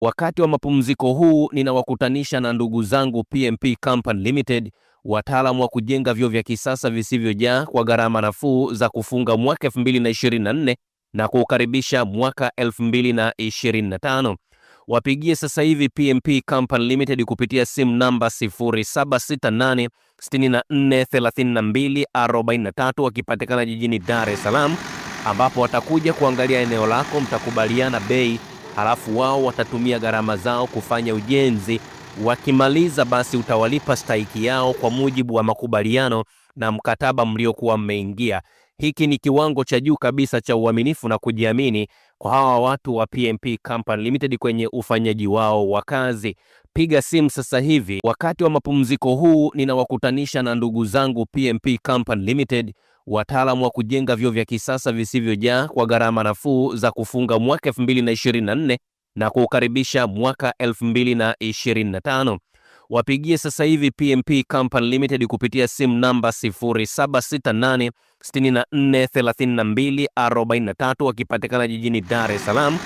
Wakati wa mapumziko huu ninawakutanisha na ndugu zangu PMP Company Limited, wataalamu wa kujenga vyoo vya kisasa visivyojaa kwa gharama nafuu za kufunga mwaka 2024 na kuukaribisha mwaka 2025. Wapigie sasa hivi PMP Company Limited kupitia simu namba 0768 64 32 43 wakipatikana jijini Dar es Salaam, ambapo watakuja kuangalia eneo lako, mtakubaliana bei, halafu wao watatumia gharama zao kufanya ujenzi. Wakimaliza basi utawalipa stahiki yao kwa mujibu wa makubaliano na mkataba mliokuwa mmeingia. Hiki ni kiwango cha juu kabisa cha uaminifu na kujiamini kwa hawa watu wa PMP Company Limited kwenye ufanyaji wao wa kazi. Piga simu sasa hivi. Wakati wa mapumziko huu ninawakutanisha na ndugu zangu PMP Company Limited, wataalamu wa kujenga vyoo vya kisasa visivyojaa kwa gharama nafuu za kufunga mwaka 2024 na kuukaribisha mwaka 2025. Wapigie sasa hivi PMP Company Limited kupitia simu namba 0768 64 32 43 wakipatikana jijini Dar es Salaam,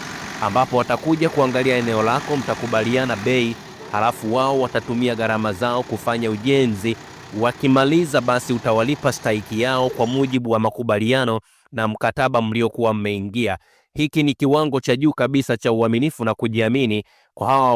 ambapo watakuja kuangalia eneo lako, mtakubaliana bei, halafu wao watatumia gharama zao kufanya ujenzi. Wakimaliza basi utawalipa stahiki yao kwa mujibu wa makubaliano na mkataba mliokuwa mmeingia. Hiki ni kiwango cha juu kabisa cha uaminifu na kujiamini kwa hawa